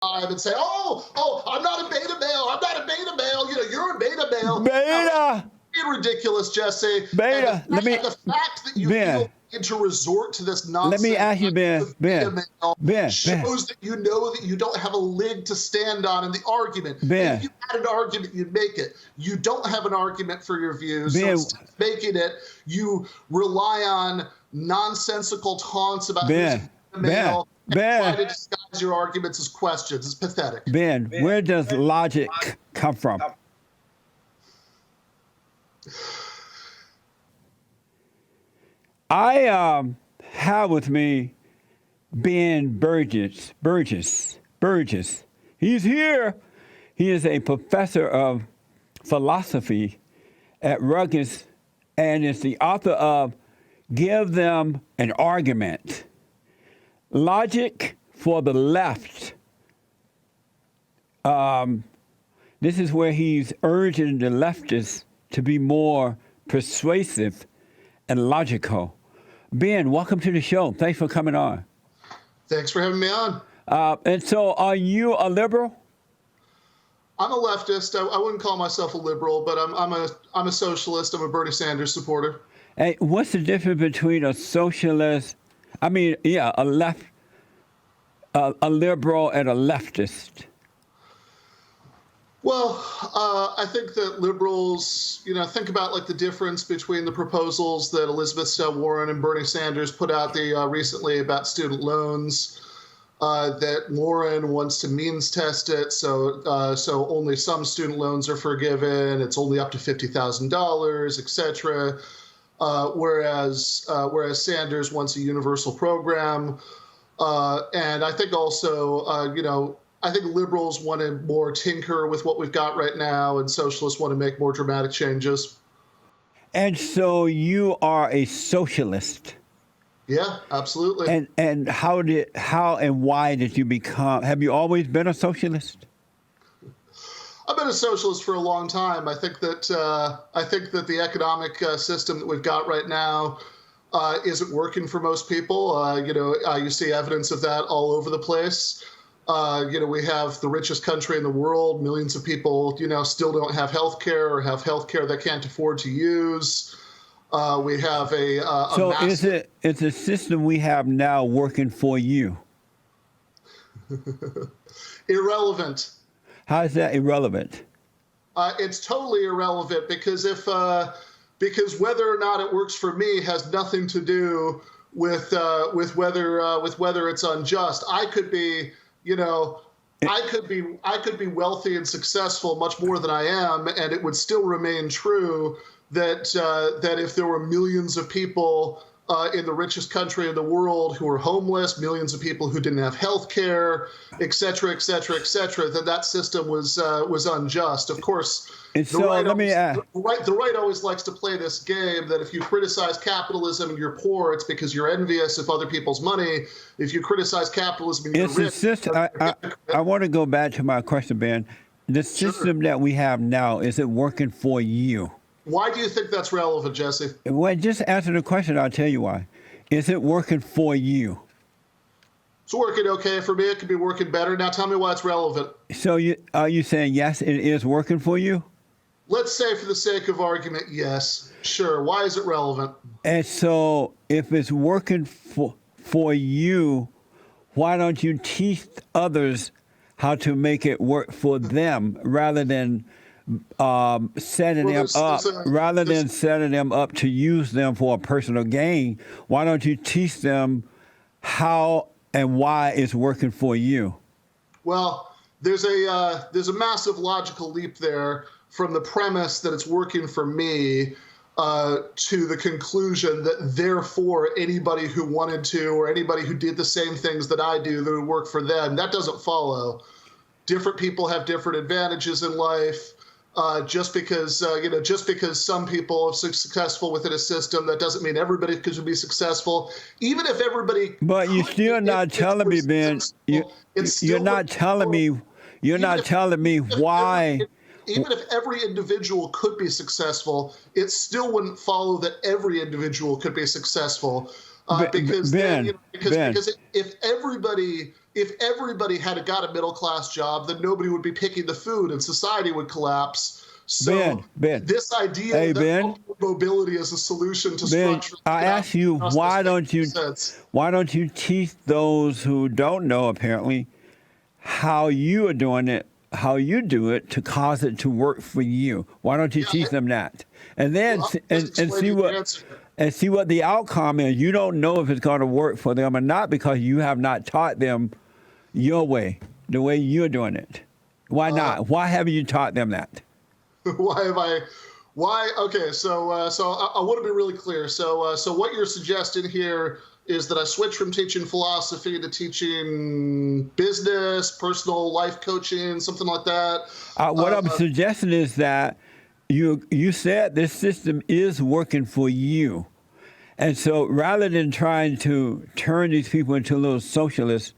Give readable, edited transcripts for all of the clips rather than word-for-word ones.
time and say, I'm not a beta male. I'm not a beta male. You're a beta male. Beta. Ridiculous, Jesse. Beta. The fact that you feel need to resort to this nonsense. Let me ask you, Ben. Shows that you know that you don't have a leg to stand on in the argument. Ben. If you had an argument, you'd make it. You don't have an argument for your views. Ben. So instead of making it, you rely on nonsensical taunts about who's a male. Try to disguise your arguments as questions. It's pathetic. Ben, where does logic come from? I have with me Ben Burgess. He's here. He is a professor of philosophy at Rutgers and is the author of Give Them an Argument. Logic for the left. This is where he's urging the leftists to be more persuasive and logical. Ben, welcome to the show. Thanks for coming on. Thanks for having me on. And so, are you a liberal? I'm a leftist. I wouldn't call myself a liberal, but I'm a socialist. I'm a Bernie Sanders supporter. Hey, what's the difference between a socialist? A liberal and a leftist? Well, I think that liberals, think about like the difference between the proposals that Elizabeth Warren and Bernie Sanders put out recently about student loans. That Warren wants to means test it, so only some student loans are forgiven. It's only up to $50,000, etc. Whereas Sanders wants a universal program, and I think also, I think liberals want to more tinker with what we've got right now, and socialists want to make more dramatic changes. And so you are a socialist. Yeah, absolutely. And how and why did you become? Have you always been a socialist? I've been a socialist for a long time. I think that the economic system that we've got right now isn't working for most people. You see evidence of that all over the place. We have the richest country in the world. Millions of people, still don't have health care or have health care they can't afford to use. We have So is the system we have now working for you? Irrelevant. How is that irrelevant? It's totally irrelevant because whether or not it works for me has nothing to do with whether it's unjust. I could be wealthy and successful much more than I am, and it would still remain true that if there were millions of people in the richest country in the world who were homeless, millions of people who didn't have health care, et cetera, that system was unjust. Of course, the right always likes to play this game that if you criticize capitalism and you're poor, it's because you're envious of other people's money. If you criticize capitalism and you're rich... I want to go back to my question, Ben. The system that we have now, is it working for you? Why do you think that's relevant, Jesse? Well, just answer the question. I'll tell you why. Is it working for you? It's working okay for me. It could be working better. Now tell me why it's relevant. So are you saying yes, it is working for you? Let's say for the sake of argument, yes. Sure. Why is it relevant? And so if it's working for you, why don't you teach others how to make it work for them rather than setting them up to use them for a personal gain? Why don't you teach them how and why it's working for you? Well, there's a massive logical leap there from the premise that it's working for me to the conclusion that therefore anybody who wanted to or anybody who did the same things that I do that would work for them. That doesn't follow. Different people have different advantages in life. Just because some people are successful within a system, that doesn't mean everybody could be successful. Even if everybody, but you're still not telling me, Ben. You're not telling me why. Even if every individual could be successful, it still wouldn't follow that every individual could be successful. Because if everybody if everybody had got a middle-class job, then nobody would be picking the food and society would collapse. So Ben, this idea hey, that Ben, mobility is a solution to Ben, structural I ask you, economic injustice makes no sense. why don't you teach those who don't know, apparently, how you are doing it, how you do it to cause it to work for you? Why don't you teach them that? And then Well, and see what the outcome is. You don't know if it's going to work for them or not because you have not taught them your way, the way you're doing it. Why not? Why haven't you taught them that? Why have I? Why? Okay, so I want to be really clear. So what you're suggesting here is that I switch from teaching philosophy to teaching business, personal life coaching, something like that. What I'm suggesting is that you said this system is working for you, and so rather than trying to turn these people into little socialists,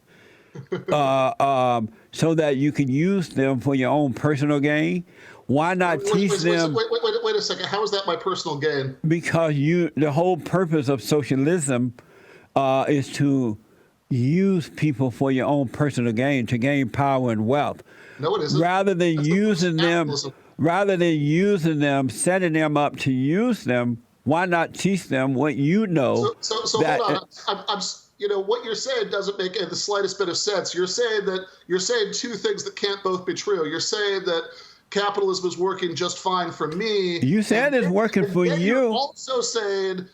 so that you can use them for your own personal gain. Why not teach them? Wait a second. How is that my personal gain? Because the whole purpose of socialism is to use people for your own personal gain, to gain power and wealth. No, it isn't. Rather than using them, setting them up to use them, why not teach them what you know? So hold on. What you're saying doesn't make the slightest bit of sense. You're saying two things that can't both be true. You're saying that capitalism is working just fine for me. You said it's working for you. You're also saying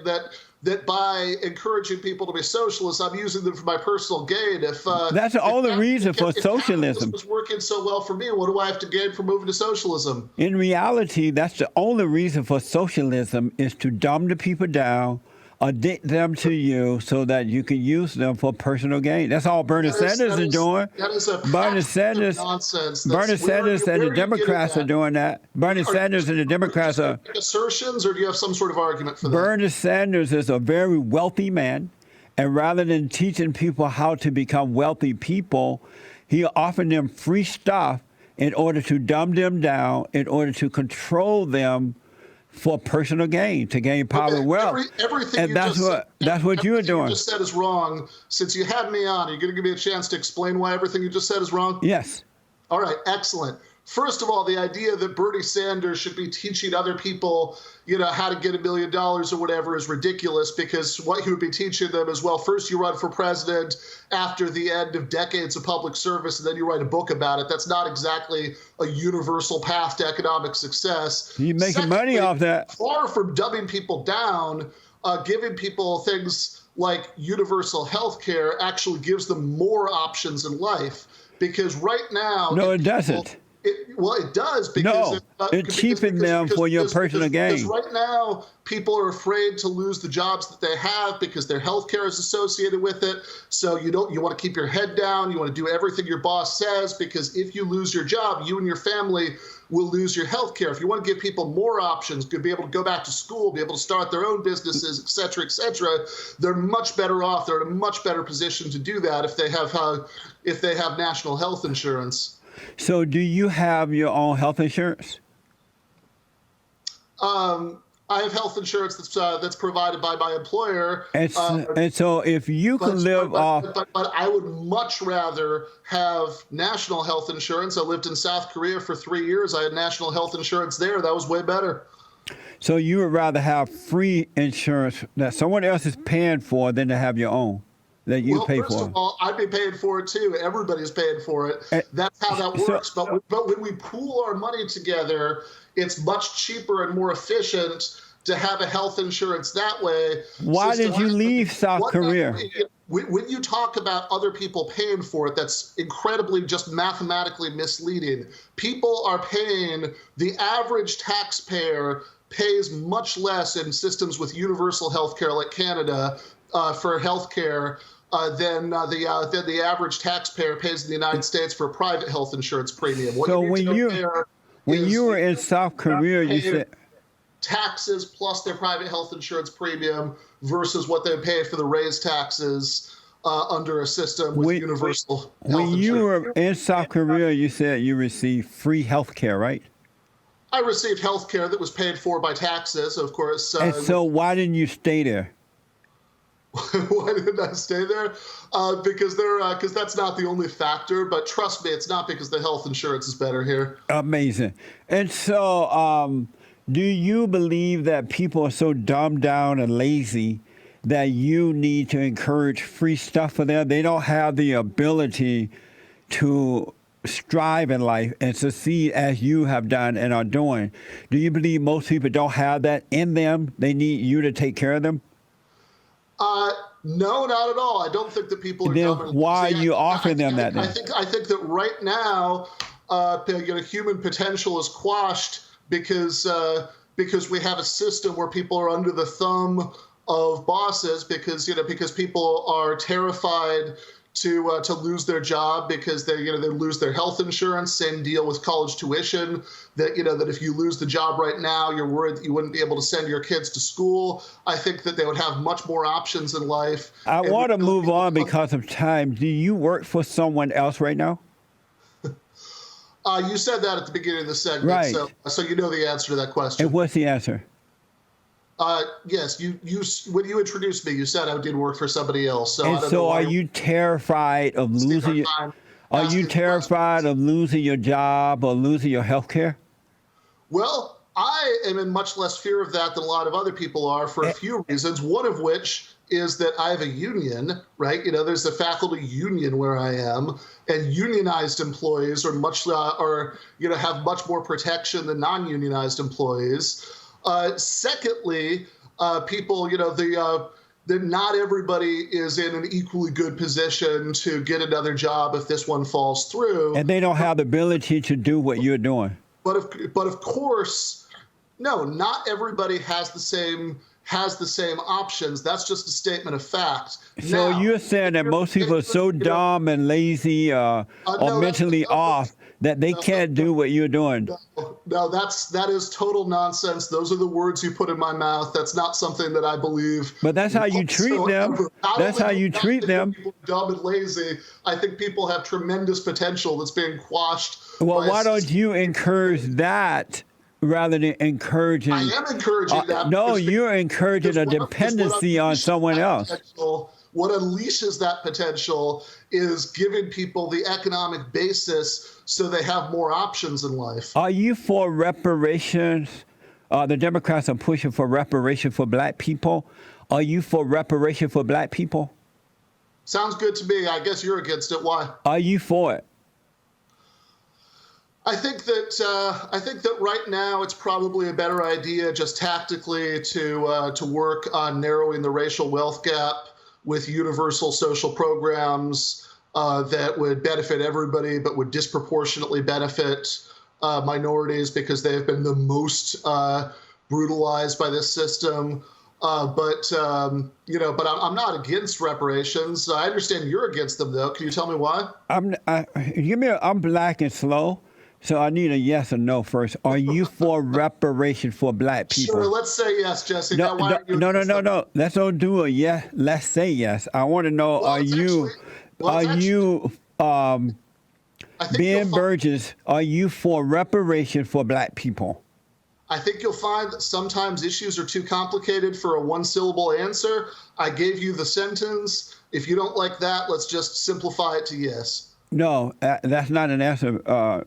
that by encouraging people to be socialists, I'm using them for my personal gain. That's the only reason for socialism. If was working so well for me, what do I have to gain from moving to socialism? In reality, that's the only reason for socialism is to dumb the people down, addict them to you so that you can use them for personal gain. That's all Bernie Sanders is doing. That is a Bernie Sanders, nonsense. Bernie Sanders and the Democrats are doing that. Bernie Sanders and the Democrats are assertions, or do you have some sort of argument for that? Bernie Sanders is a very wealthy man, and rather than teaching people how to become wealthy people, he offered them free stuff in order to dumb them down, in order to control them for personal gain, to gain power and wealth. Everything that's what you are doing. You just said is wrong. Since you had me on, are you going to give me a chance to explain why everything you just said is wrong? Yes. All right, excellent. First of all, the idea that Bernie Sanders should be teaching other people, how to get $1 million or whatever is ridiculous, because what he would be teaching them is, well, first you run for president after the end of decades of public service, and then you write a book about it. That's not exactly a universal path to economic success. You're making money off that. Far from dumbing people down, giving people things like universal health care actually gives them more options in life. Because right now... No, it doesn't. It does, because it cheapens them for your personal gain. Because right now, people are afraid to lose the jobs that they have because their health care is associated with it. So you want to keep your head down. You want to do everything your boss says, because if you lose your job, you and your family will lose your health care. If you want to give people more options, to be able to go back to school, be able to start their own businesses, et cetera, they're much better off. They're in a much better position to do that if they have national health insurance. So do you have your own health insurance? I have health insurance that's provided by my employer. And so if you can live off... But I would much rather have national health insurance. I lived in South Korea for 3 years. I had national health insurance there. That was way better. So you would rather have free insurance that someone else is paying for than to have your own? That you pay for. First of all, I'd be paying for it too. Everybody's paying for it. That's how that works. But when we pool our money together, it's much cheaper and more efficient to have a health insurance that way. Why did you leave South Korea? When you talk about other people paying for it, that's incredibly just mathematically misleading. People are paying, the average taxpayer pays much less in systems with universal health care like Canada for health care than the average taxpayer pays in the United States for a private health insurance premium. So when you were in South Korea, you said taxes plus their private health insurance premium versus what they pay for the raised taxes under a system with universal health insurance. When you were in South Korea, you said you received free health care, right? I received health care that was paid for by taxes, of course. And so why didn't you stay there? Why didn't I stay there? Because that's not the only factor. But trust me, it's not because the health insurance is better here. Amazing. And so, do you believe that people are so dumbed down and lazy that you need to encourage free stuff for them? They don't have the ability to strive in life and succeed as you have done and are doing. Do you believe most people don't have that in them? They need you to take care of them? No, not at all. I don't think that people are Then dumb and why lazy. are you offering them that then? I think that right now, human potential is quashed because we have a system where people are under the thumb of bosses because people are terrified to lose their job because they lose their health insurance. Same deal with college tuition. That if you lose the job right now, you're worried that you wouldn't be able to send your kids to school. I think that they would have much more options in life. I want to move on because of time. Do you work for someone else right now? You said that at the beginning of the segment, right? So you know the answer to that question. And what's the answer? Yes, you when you introduced me, you said I did work for somebody else. So and so, are you terrified of losing? Are you terrified of losing your job or losing your health care? Well, I am in much less fear of that than a lot of other people are for a few reasons. One of which is that I have a union, right? There's a faculty union where I am, and unionized employees are have much more protection than non-unionized employees. Secondly, people, that not everybody is in an equally good position to get another job if this one falls through. And they don't have the ability to do what you're doing. But of course, no, not everybody has the same options. That's just a statement of fact. So now, you're saying that most people are so dumb and lazy or mentally off that they can't do what you're doing. No, that is total nonsense. Those are the words you put in my mouth. That's not something that I believe. But that's how you treat them. That's how you treat them. People are dumb and lazy. I think people have tremendous potential that's being quashed. Well, why don't you encourage that rather than encouraging? I am encouraging that. No, you're encouraging a dependency on someone else. What unleashes that potential is giving people the economic basis so they have more options in life. Are you for reparations? The Democrats are pushing for reparation for black people. Are you for reparation for black people? Sounds good to me. I guess you're against it. Why? Are you for it? I think that right now it's probably a better idea just tactically to work on narrowing the racial wealth gap with universal social programs that would benefit everybody but would disproportionately benefit minorities because they have been the most brutalized by this system. But I'm not against reparations. I understand you're against them, though. Can you tell me why? I'm black and slow. So I need a yes or no first. Are you for reparation for black people? Sure, let's say yes, Jesse. No. Let's don't do a yes. Let's say yes. I want to know, Ben Burgess, are you for reparation for black people? I think you'll find that sometimes issues are too complicated for a one-syllable answer. I gave you the sentence. If you don't like that, let's just simplify it to yes. No, that's not an answer.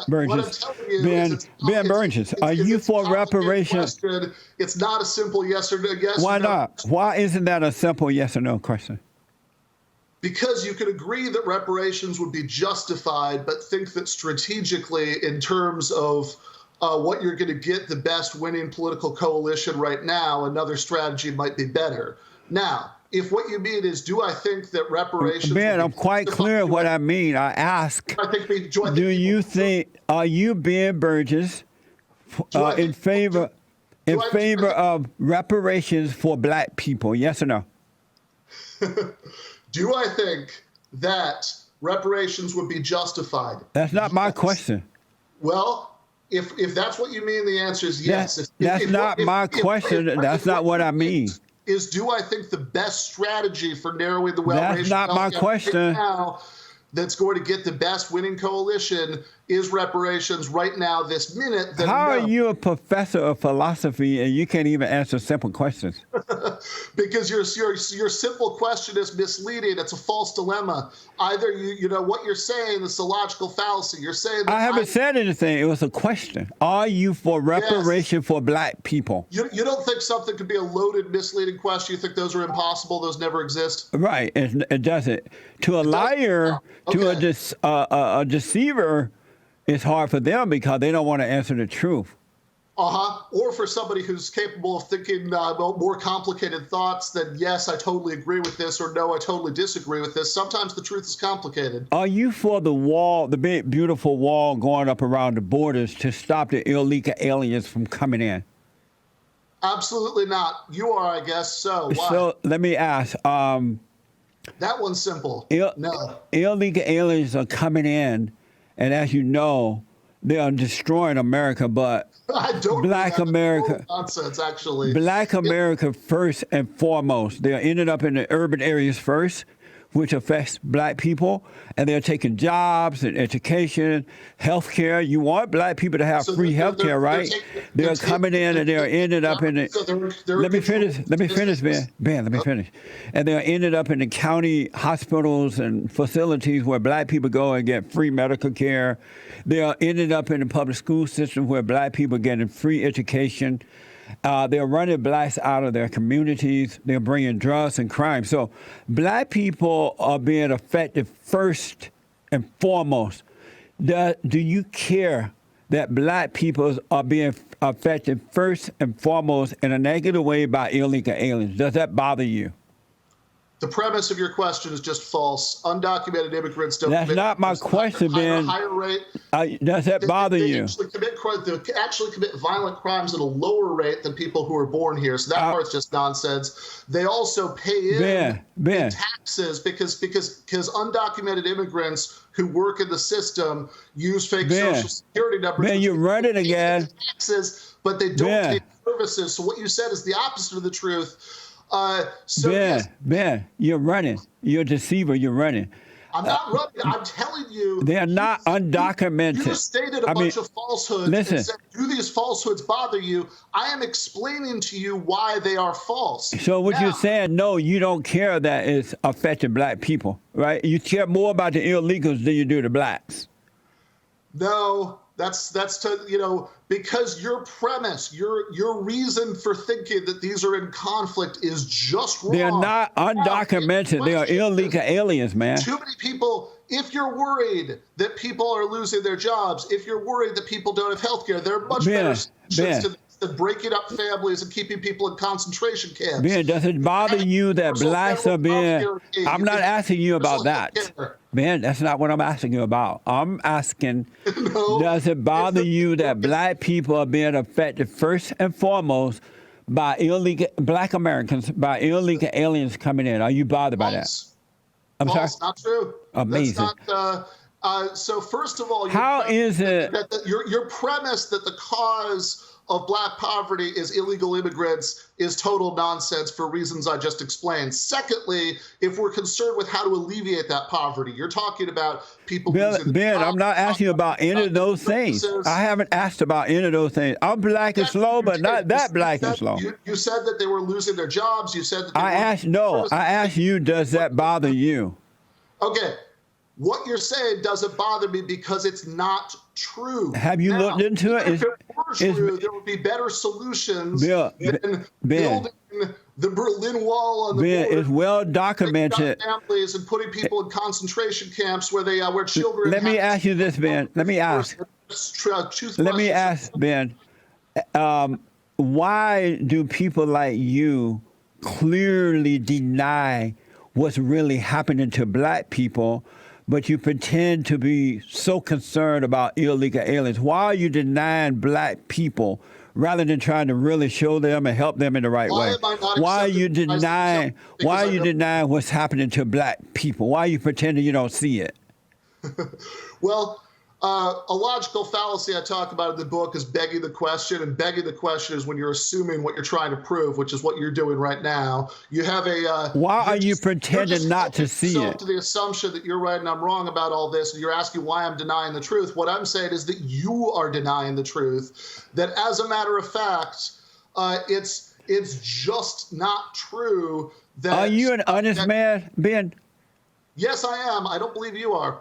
Burgess. Ben Burgess, are you for reparations? It's not a simple yes or no. Yes. Why not? Why isn't that a simple yes or no question? Because you could agree that reparations would be justified, but think that strategically, in terms of what you're going to get the best winning political coalition right now, another strategy might be better. Now, if what you mean is, do I think that reparations... Ben, I'm quite clear what I mean. I ask, do you think, are you, Ben Burgess, in favor of reparations for black people? Yes or no? Do I think that reparations would be justified? That's not my question. Well, if that's what you mean, the answer is yes. That's not my question. That's not what I mean. Do I think the best strategy for narrowing the wealth That's not my question. Now that's going to get the best winning coalition is reparations right now, this minute. Then How no. are you a professor of philosophy and you can't even answer simple questions? Because your simple question is misleading. It's a false dilemma. Either you know what you're saying is a logical fallacy. You're saying that I haven't said anything. It was a question. Are you for reparation for black people? You don't think something could be a loaded, misleading question? You think those are impossible? Those never exist? Right. It doesn't. To a liar, to a deceiver, it's hard for them because they don't want to answer the truth. Or for somebody who's capable of thinking more complicated thoughts than, yes, I totally agree with this, or no, I totally disagree with this. Sometimes the truth is complicated. Are you for the wall, the big, beautiful wall going up around the borders to stop the illegal aliens from coming in? Absolutely not. You are, I guess. So why? So let me ask. That one's simple. No. Illegal aliens are coming in, and as you know, they are destroying America, but I don't Black America. Nonsense, actually. Black America first and foremost. They are ended up in the urban areas first, which affects black people, and they're taking jobs and education, health care. You want black people to have free health care, right? They're coming in and they're ended up in the... Let me finish, Ben. Ben, let me finish. And they're ended up in the county hospitals and facilities where black people go and get free medical care. They are ended up in the public school system where black people are getting free education. They're running blacks out of their communities. They're bringing drugs and crime. So black people are being affected first and foremost. Do you care that black people are being affected first and foremost in a negative way by illegal aliens? Does that bother you? The premise of your question is just false. Undocumented immigrants don't. That's not my question, Ben. Higher rate. Does that bother you? They actually commit violent crimes at a lower rate than people who are born here. So that part's just nonsense. They also pay in taxes because undocumented immigrants who work in the system use fake social security numbers. Ben, you're running again. Taxes, but they don't pay services. So what you said is the opposite of the truth. Ben, you're running. You're a deceiver. You're running. I'm not running. I'm telling you. They are not undocumented. You stated a bunch of falsehoods listen. and said, do these falsehoods bother you? I am explaining to you why they are false. So what you're saying, no, you don't care that it's affecting black people, right? You care more about the illegals than you do the blacks. No. That's because your premise, your reason for thinking that these are in conflict is just wrong. They're not undocumented. They are illegal aliens, man. Too many people. If you're worried that people are losing their jobs, if you're worried that people don't have health care, there are much better solutions to this than breaking up families and keeping people in concentration camps. Ben, does it bother you that blacks are being... I'm not asking you about that. Ben, that's not what I'm asking you about. I'm asking, does it bother you that black people are being affected first and foremost by black Americans, by illegal aliens coming in? Are you bothered by that? I'm sorry? Not true. Amazing. That's not, so first of all, how is it... Your premise that the cause of black poverty is illegal immigrants is total nonsense for reasons I just explained. Secondly, if we're concerned with how to alleviate that poverty, you're talking about people losing Ben, I'm not asking you about any of those things. I haven't asked about any of those things. I'm black and slow, but not that black and slow. You said that they were losing their jobs. You said that I asked you, does that bother you? Okay. What you're saying doesn't bother me because it's not true. Have you looked into it? If it were true, there would be better solutions than building the Berlin Wall on the border. It's well documented. Families and putting people in concentration camps where children. Let me ask you this, Ben. Let me ask, Ben. Why do people like you clearly deny what's really happening to black people, but you pretend to be so concerned about illegal aliens? Why are you denying black people rather than trying to really show them and help them in the right way? Why are you denying what's happening to black people? Why are you pretending you don't see it? Well, A logical fallacy I talk about in the book is begging the question, and begging the question is when you're assuming what you're trying to prove, which is what you're doing right now. You have a. Why are you pretending not to see it? To the assumption that you're right and I'm wrong about all this, and you're asking why I'm denying the truth. What I'm saying is that you are denying the truth. That, as a matter of fact, it's just not true. That are you an honest man, Ben? Yes, I am. I don't believe you are.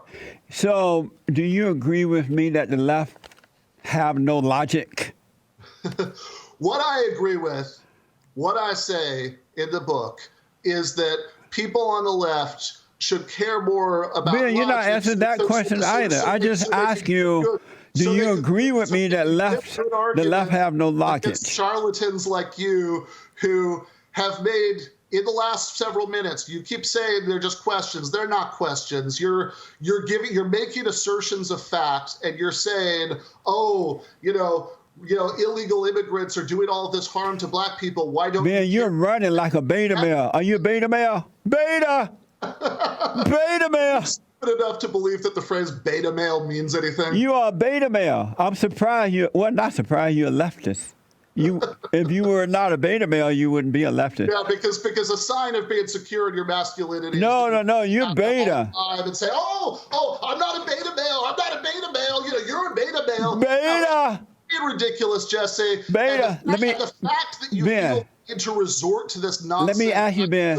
So, do you agree with me that the left have no logic? What I agree with, what I say in the book, is that people on the left should care more about. Ben, you're not answering that question either. I just ask you, do you agree with me that the left have no logic? Charlatans like you who have made, in the last several minutes, you keep saying they're just questions. They're not questions. You're making assertions of fact, and you're saying, oh, illegal immigrants are doing all this harm to black people. Why don't you're running like a beta male. Are you a beta male? Beta! Beta male! Stupid enough to believe that the phrase beta male means anything. You are a beta male. I'm surprised not surprised you're a leftist. If you were not a beta male, you wouldn't be a leftist. Yeah, because a sign of being secure in your masculinity. No, you're beta. And say, oh, I'm not a beta male. I'm not a beta male. You're a beta male. Beta. Being ridiculous, Jesse. Beta. The fact that you feel to resort to this nonsense. Let me ask you, Ben,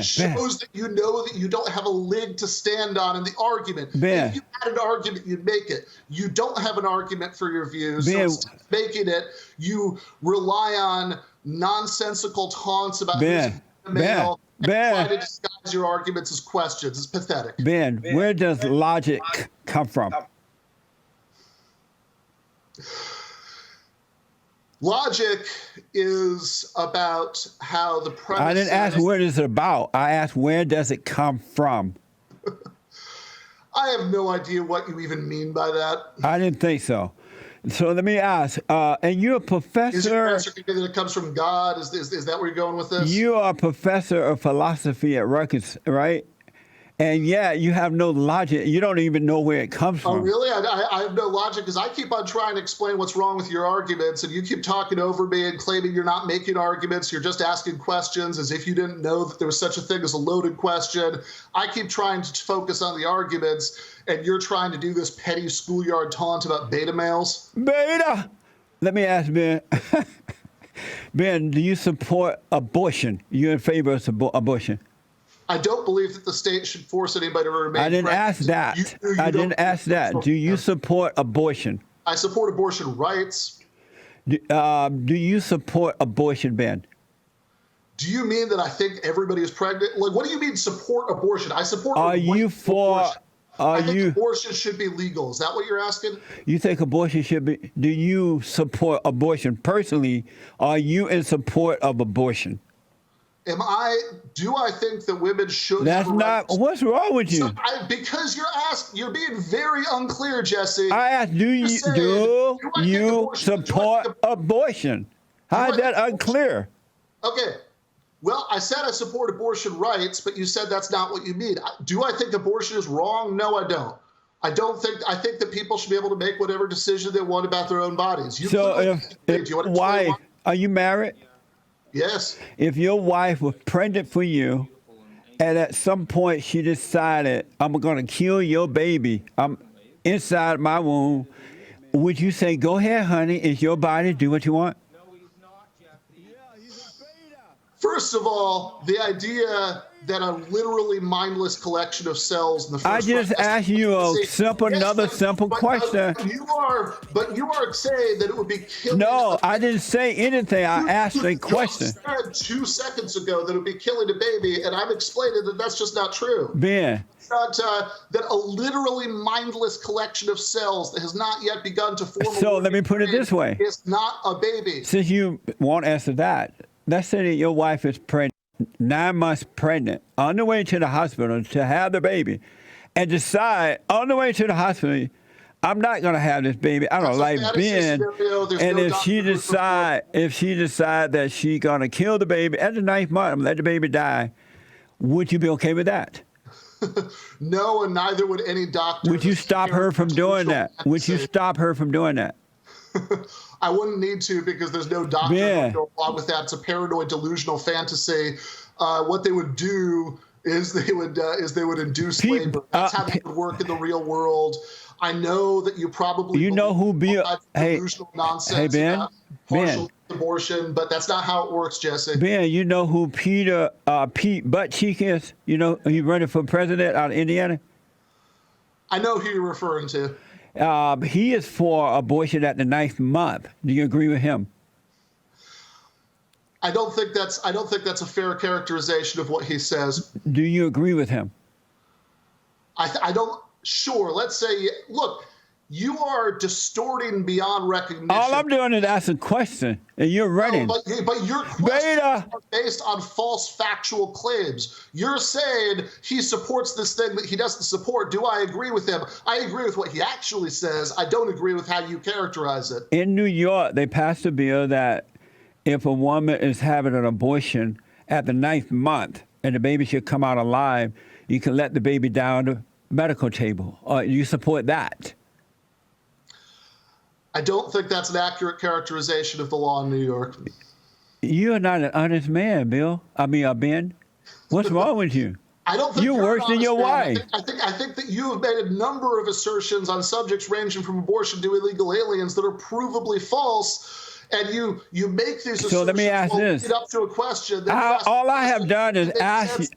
shows that you know that you don't have a leg to stand on in the argument. Ben, if you had an argument, you'd make it. You don't have an argument for your views. Ben, so instead of making it, you rely on nonsensical taunts about who's a male and try to disguise your arguments as questions. It's pathetic. Ben, where does logic come from? Logic is about how the premise. I didn't ask what it's about. I asked where does it come from? I have no idea what you even mean by that. I didn't think so. So let me ask, and you're a professor. Is your answer that it comes from God? Is that where you're going with this? You are a professor of philosophy at Rutgers, right? And yeah, you have no logic. You don't even know where it comes from. Oh, really? I have no logic because I keep on trying to explain what's wrong with your arguments, and you keep talking over me and claiming you're not making arguments. You're just asking questions as if you didn't know that there was such a thing as a loaded question. I keep trying to focus on the arguments, and you're trying to do this petty schoolyard taunt about beta males. Beta! Let me ask Ben. Ben, do you support abortion? You're in favor of abortion? I don't believe that the state should force anybody to remain I didn't pregnant. ask that. I didn't ask that. Do you support abortion? I support abortion rights. Do you support abortion, Ben? Do you mean that I think everybody is pregnant? Like, what do you mean support abortion? I support abortion. I think abortion should be legal. Is that what you're asking? You think abortion should be? Do you support abortion personally? Are you in support of abortion? Do I think that women should? That's not. What's wrong with you? Because you're being very unclear, Jesse. I asked, do you support abortion? How is that unclear? Okay. Well, I said I support abortion rights, but you said that's not what you mean. Do I think abortion is wrong? No, I don't. I think that people should be able to make whatever decision they want about their own bodies. Why? Are you married? Yes. If your wife was pregnant for you, and at some point she decided, I'm going to kill your baby, I'm inside my womb, would you say, go ahead, honey, it's your body, do what you want? No, he's not, Jeffy. Yeah, he's a beta. First of all, the idea that a literally mindless collection of cells in the first I just asked you another simple question. But you are saying that it would be killing. No, I didn't say anything. I asked a question. You said 2 seconds ago that it would be killing a baby, and I'm explaining that that's just not true. Ben. It's not that a literally mindless collection of cells that has not yet begun to form. So let me put it this way. It's not a baby. Since you won't answer that, let's say that your wife is pregnant. 9 months pregnant, on the way to the hospital to have the baby, and decide on the way to the hospital, I'm not going to have this baby. I don't like Ben. And if she decide that she's going to kill the baby at the 9th month and let the baby die, would you be okay with that? No, and neither would any doctor. Would you stop her from doing that? Would you stop her from doing that? I wouldn't need to, because there's no doctor Yeah. to go along with that. It's a paranoid, delusional fantasy. What they would do is they would induce labor. That's how it would work in the real world. I know that you probably You know who believe Bill? all kinds of Hey, delusional nonsense hey Ben, about Ben, partial abortion, but that's not how it works, Jesse. Ben. You know who Pete Buttcheek is? You know he's running for president out of Indiana. I know who you're referring to. He is for abortion at the 9th month. Do you agree with him? I don't think that's a fair characterization of what he says. Do you agree with him? I don't. Sure. Let's say. Look, you are distorting beyond recognition. All I'm doing is asking questions, and you're running. No, but your questions Beta. are based on false factual claims. You're saying he supports this thing that he doesn't support. Do I agree with him? I agree with what he actually says. I don't agree with how you characterize it. In New York, they passed a bill that if a woman is having an abortion at the 9th month and the baby should come out alive, you can let the baby down the medical table. You support that? I don't think that's an accurate characterization of the law in New York. You're not an honest man, Bill. Ben. What's wrong with you? I don't think You're worse than your wife. I think that you have made a number of assertions on subjects ranging from abortion to illegal aliens that are provably false. And you make these assertions. So let me ask this. Lead up to a question. All I have done is ask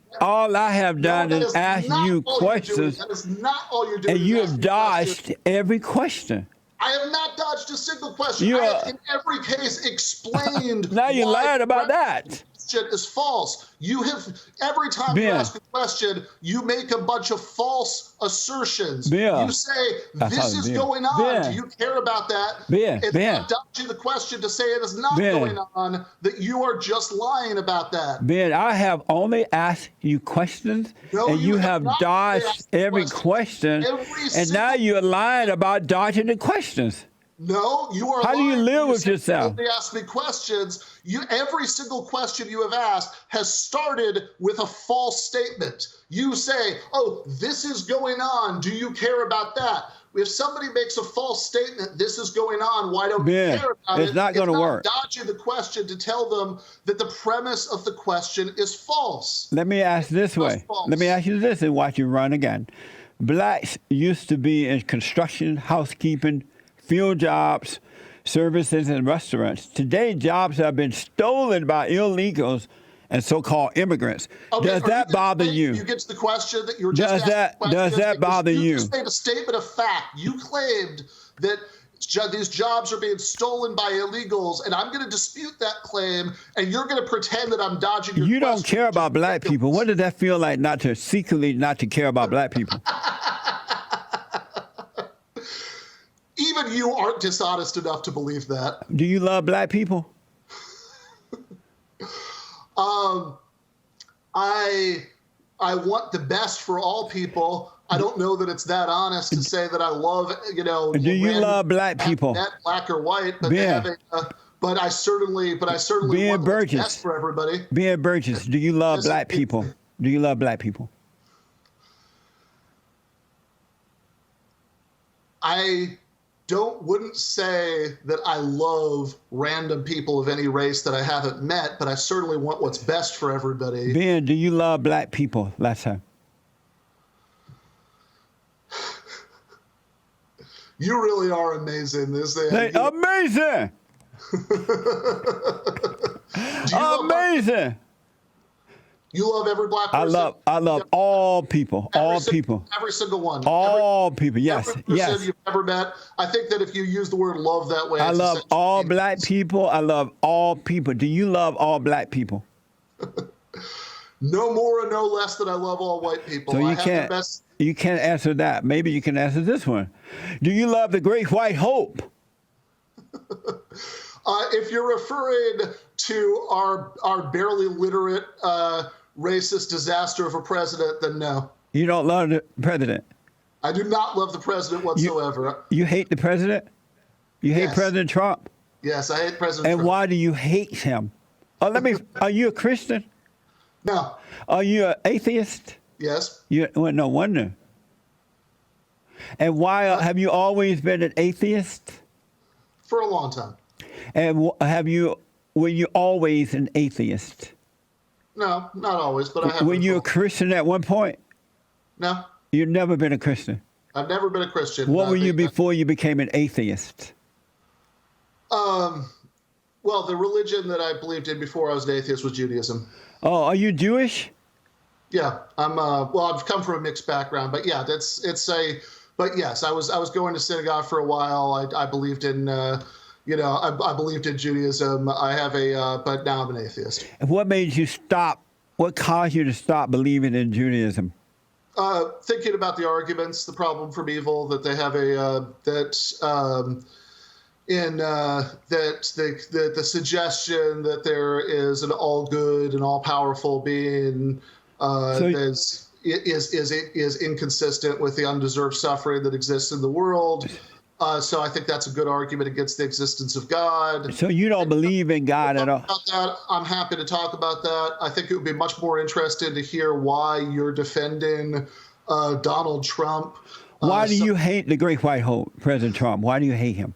you questions, That is not all you're doing. and you have dodged every question. I have not dodged a single question. You I are- have in every case explained. Now you why lied about that. Question is false. You have every time you Ben. ask a question, you make a bunch of false assertions. Ben. You say That's this how is Ben. going on. Ben. Do you care about that? Ben. It's Ben. not dodging the question to say it is not Ben. going on. That you are just lying about that. Ben, I have only asked you questions, No, and you you have have not dodged asked every questions. question, Every and now single- you're lying about dodging the questions. No, you are. How do you lying. live with said yourself? You only ask me questions. Every single question you have asked has started with a false statement. You say, "Oh, this is going on. Do you care about that?" If somebody makes a false statement, "This is going on. Why don't Ben, you care about it?" it's not gonna work. Dodging the question to tell them that the premise of the question is false. Let me ask this way. false. Let me ask you this and watch you run again. Blacks used to be in construction, housekeeping, field jobs, services, and restaurants. Today, jobs have been stolen by illegals and so-called immigrants. Okay, Does are that you bother gonna- you? You get to the question that you were just Does asking that questions. bother you? You just made a statement of fact. You claimed that these jobs are being stolen by illegals, and I'm going to dispute that claim, and you're going to pretend that I'm dodging your You don't question. care about black people. What does that feel like not to care about black people? Even you aren't dishonest enough to believe that. Do you love black people? I want the best for all people. I don't know that it's that honest to say that I love, Do you love black people? Net, black or white, but Ben. but I certainly Ben want what's Burgess. best for everybody. Ben Burgess, do you love Yes, black people? Do you love black people? I wouldn't say that I love random people of any race that I haven't met, but I certainly want what's best for everybody. Ben, do you love black people? Last time. You really are amazing. Amazing! Amazing! You love every black person? I love all people. All people. Every single one. All people. Yes. Every person Yes. you've ever met. I think that if you use the word love that way, I it's love essentially all being black racist. people. I love all people. Do you love all black people? No more and no less than I love all white people. So I you have can't. the best. You can't answer that. Maybe you can answer this one. Do you love the Great White Hope? If you're referring to our barely literate racist disaster of a president, then no. You don't love the president. I do not love the president whatsoever. You hate the president? You hate Yes. President Trump? Yes, I hate President And Trump. why do you hate him? Are you a Christian? No, Are you an atheist? Yes. Well, no wonder. And why have you always been an atheist? For a long time. And were you always an atheist? No, not always, but I have. Were been you for a Christian at one point? No, You've never been a Christian. I've never been a Christian. What were you before you became an atheist? Well, the religion that I believed in before I was an atheist was Judaism. Oh, are you Jewish? Yeah, I'm. Well, I've come from a mixed background, but yeah, But yes, I was going to synagogue for a while. I believed in, I believed in Judaism. I have but now I'm an atheist. And what made you stop? What caused you to stop believing in Judaism? Thinking about the arguments, the problem from evil, that they have the suggestion that there is an all good and all powerful being is inconsistent with the undeserved suffering that exists in the world. So I think that's a good argument against the existence of God. So you don't believe in God at all? About that, I'm happy to talk about that. I think it would be much more interesting to hear why you're defending Donald Trump. Why do you hate the Great White Hope, President Trump? Why do you hate him?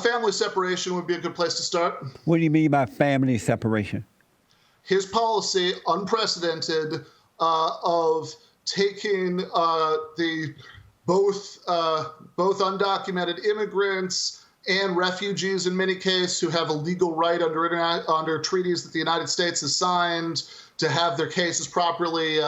Family separation would be a good place to start. What do you mean by family separation? His policy, unprecedented, of taking both undocumented immigrants and refugees in many cases who have a legal right under treaties that the United States has signed to have their cases properly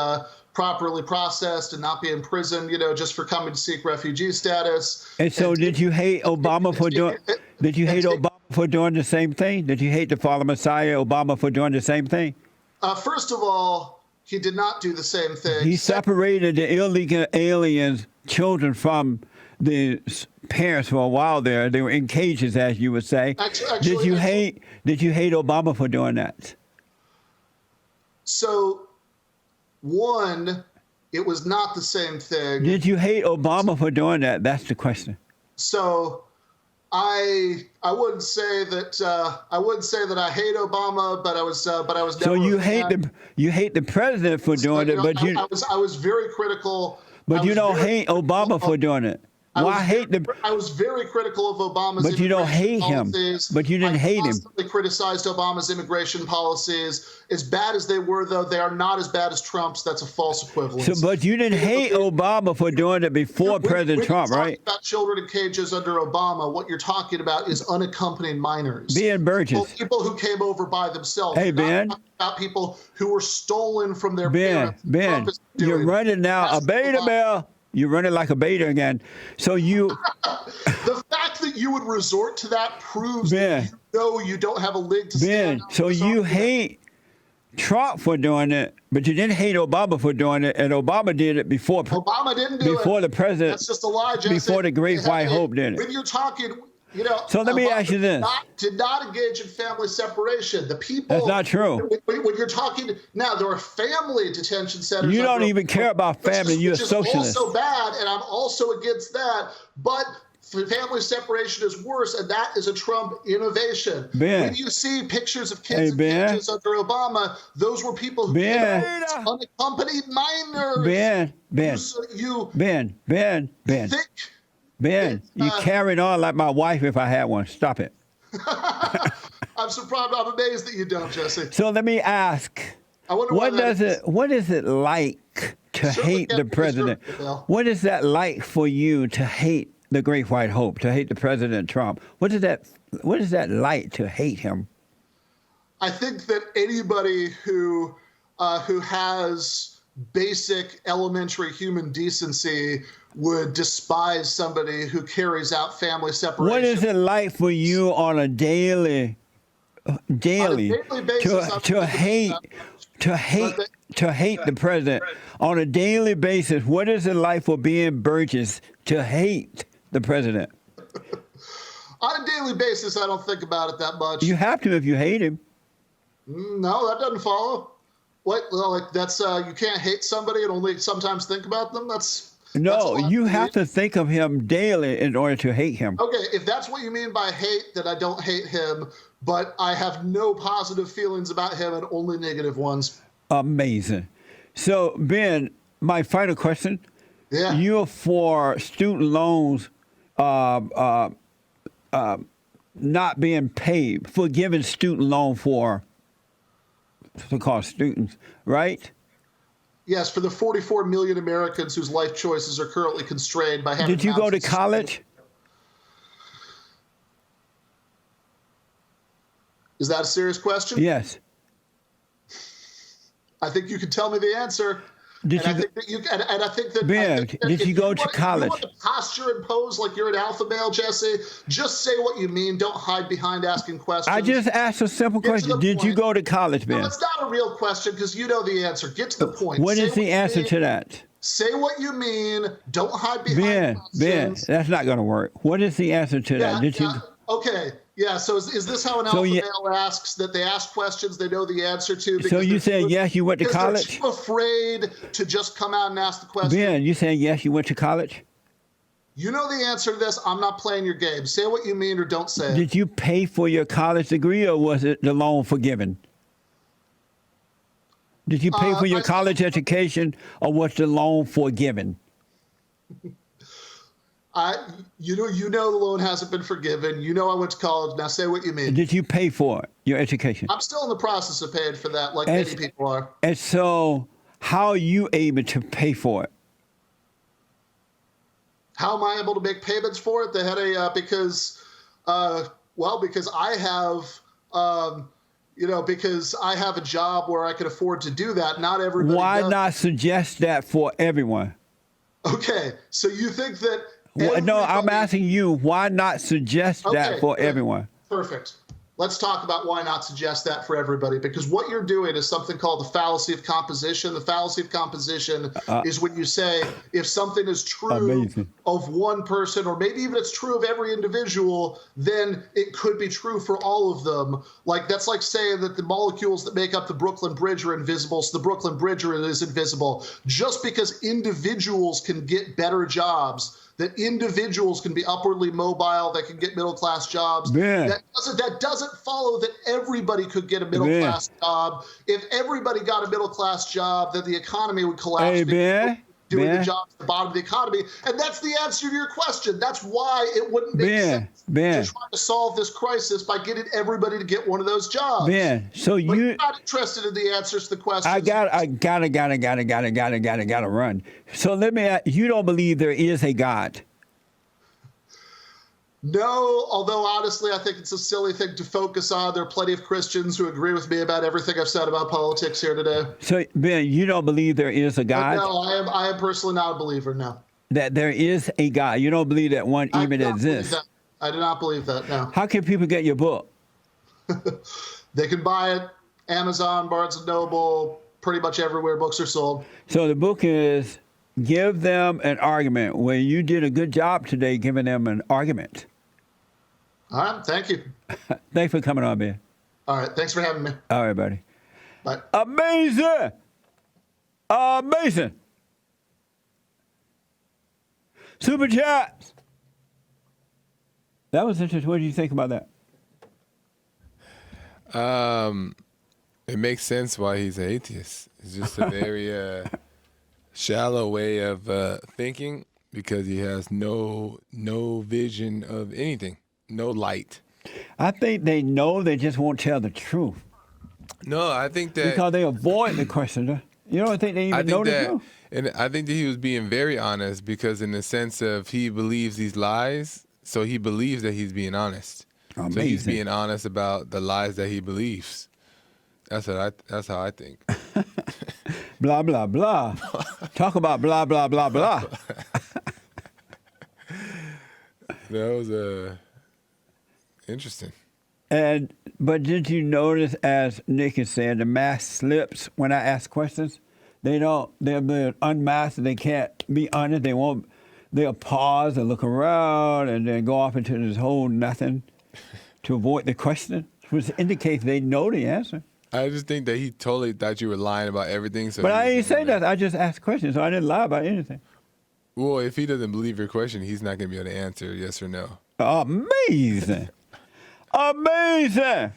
processed and not be imprisoned, just for coming to seek refugee status. And so, did you hate Obama for doing? Did you hate Obama for doing the same thing? Did you hate the Father Messiah, Obama, for doing the same thing? First of all, he did not do the same thing. He separated the illegal aliens, children, from the parents for a while there. They were in cages, as you would say. Did you hate Obama for doing that? So, one, it was not the same thing. Did you hate Obama for doing that? That's the question. So, I wouldn't say that I hate Obama, but I was never. So you hate the president for doing it, but I was very critical. But you don't hate Obama for doing it. Why hate the? I was very critical of Obama's. But you don't hate him. But you didn't hate him. I constantly criticized Obama's immigration policies. As bad as they were, though, they are not as bad as Trump's. That's a false equivalence. So, but you didn't hate Obama for doing it before President Trump, right? About children in cages under Obama, what you're talking about is unaccompanied minors. Ben Burgess. People who came over by themselves. Hey, Ben. About people who were stolen from their parents. Ben, you're running now. A beta bell. You're running like a beta again. So you... The fact that you would resort to that proves that you don't have a leg to stand on. So you hate Trump for doing it, but you didn't hate Obama for doing it, and Obama did it before. Obama didn't do it. Before the president. That's just a lie, Jesse. Before the Great White Hope did it. When you're talking... So let me ask you this. Did not engage in family separation. The people... That's not true. When you're talking... Now, there are family detention centers... You don't even care about family. You're a socialist. Which is also bad, and I'm also against that. But family separation is worse, and that is a Trump innovation. Ben. When you see pictures of kids in cages under Obama, those were people who came unaccompanied minors. Ben. Ben, you carried on like my wife if I had one. Stop it. I'm surprised. I'm amazed that you don't, Jesse. So let me ask. What is it like to hate the president? What is that like for you to hate the Great White Hope, to hate the President Trump? What is that like to hate him? I think that anybody who has basic elementary human decency would despise somebody who carries out family separation. What is it like for you on a daily basis to hate the president on a daily basis? What is it like for Ben Burgess to hate the president? On a daily basis, I don't think about it that much. You have to if you hate him. No, that doesn't follow. What? Well, like that's you can't hate somebody and only sometimes think about them. No, you have to think of him daily in order to hate him. Okay, if that's what you mean by hate, then I don't hate him, but I have no positive feelings about him and only negative ones. Amazing. So, Ben, my final question. Yeah. You're for student loans not being paid, for giving student loan for so-called students, right? Yes, for the 44 million Americans whose life choices are currently constrained by having. Did you go to college? Is that a serious question? Yes. I think you can tell me the answer. Did and you? I think that Ben, did if you go to want, college? If you want to posture and pose like you're an alpha male, Jesse, just say what you mean. Don't hide behind asking questions. I just asked a simple question. Did you go to college, Ben? No, it's not a real question because you know the answer. Get to the point. What is the answer to that? Say what you mean. Don't hide behind questions. Ben, that's not going to work. What is the answer to that? Did you? Okay. Yeah. So is this how an alpha male asks? That they ask questions they know the answer to? So you saying yes, you went to college? They're too afraid to just come out and ask the question. Ben, you saying yes, you went to college? You know the answer to this. I'm not playing your game. Say what you mean or don't say it. Did you pay for your college degree or was it the loan forgiven? Did you pay for your college education or was the loan forgiven? You know the loan hasn't been forgiven. You know I went to college. Now say what you mean. Did you pay for it, your education? I'm still in the process of paying for that, like many people are. And so how are you able to pay for it? How am I able to make payments for it? They had because I have, because I have a job where I can afford to do that. Not everybody Why does. not suggest that for everyone? Okay, so you think that... No, I'm asking you, why not suggest that for everyone? Perfect. Let's talk about why not suggest that for everybody, because what you're doing is something called the fallacy of composition. The fallacy of composition is when you say if something is true of one person, or maybe even it's true of every individual, then it could be true for all of them. Like that's like saying that the molecules that make up the Brooklyn Bridge are invisible, so the Brooklyn Bridge is invisible. Just because individuals can get better jobs, that individuals can be upwardly mobile, that can get middle-class jobs. Yeah. That doesn't follow that everybody could get a middle-class job. If everybody got a middle-class job, then the economy would collapse. Doing the jobs at the bottom of the economy. And that's the answer to your question. That's why it wouldn't make sense to try to solve this crisis by getting everybody to get one of those jobs. So but you're not interested in the answers to the questions. I gotta run. So let me ask, you don't believe there is a God? No, although honestly, I think it's a silly thing to focus on. There are plenty of Christians who agree with me about everything I've said about politics here today. So, Ben, you don't believe there is a God? No, I am personally not a believer, no. That there is a God. You don't believe that one even exists? I do not believe that, no. How can people get your book? They can buy it, Amazon, Barnes & Noble, pretty much everywhere books are sold. So the book is Give Them an Argument. Well, you did a good job today giving them an argument. All right, thank you. Thanks for coming on, Ben. All right, thanks for having me. All right, buddy. Bye. Amazing. Amazing. Super chats. That was interesting. What do you think about that? It makes sense why he's an atheist. It's just a very shallow way of thinking because he has no vision of anything. No light. I think they know, they just won't tell the truth. No, I think that... Because they avoid the question. You don't think they even know the truth? And I think that he was being very honest because in the sense of he believes these lies, so he believes that he's being honest. Amazing. So he's being honest about the lies that he believes. That's how I think. Blah, blah, blah. Talk about blah, blah, blah, blah. That was interesting. But did you notice, as Nick is saying, the mask slips when I ask questions? They'll be unmasked. They can't be honest. They'll pause and look around and then go off into this whole nothing to avoid the question, which indicates they know the answer. I just think that he totally thought you were lying about everything. So but I didn't say that. I just asked questions, so I didn't lie about anything. Well, if he doesn't believe your question, he's not going to be able to answer yes or no. Amazing. Amazing.